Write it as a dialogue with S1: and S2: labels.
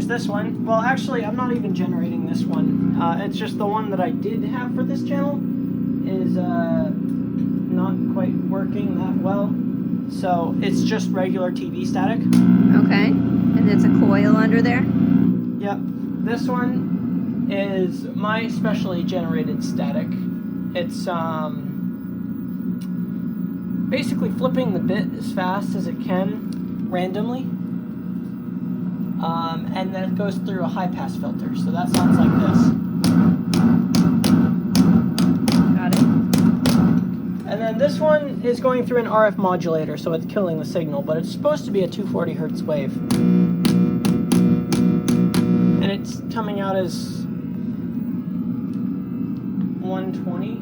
S1: there's this one. Well, actually, I'm not even generating this one. It's just the one that I did have for this channel is not quite working that well. So it's just regular TV static.
S2: Okay. And there's a coil under there?
S1: Yep. This one is my specially generated static. It's basically flipping the bit as fast as it can randomly. And then it goes through a high pass filter. So that sounds like this.
S2: Got it.
S1: And then this one is going through an RF modulator, so it's killing the signal, but it's supposed to be a 240 hertz wave. And it's coming out as 120.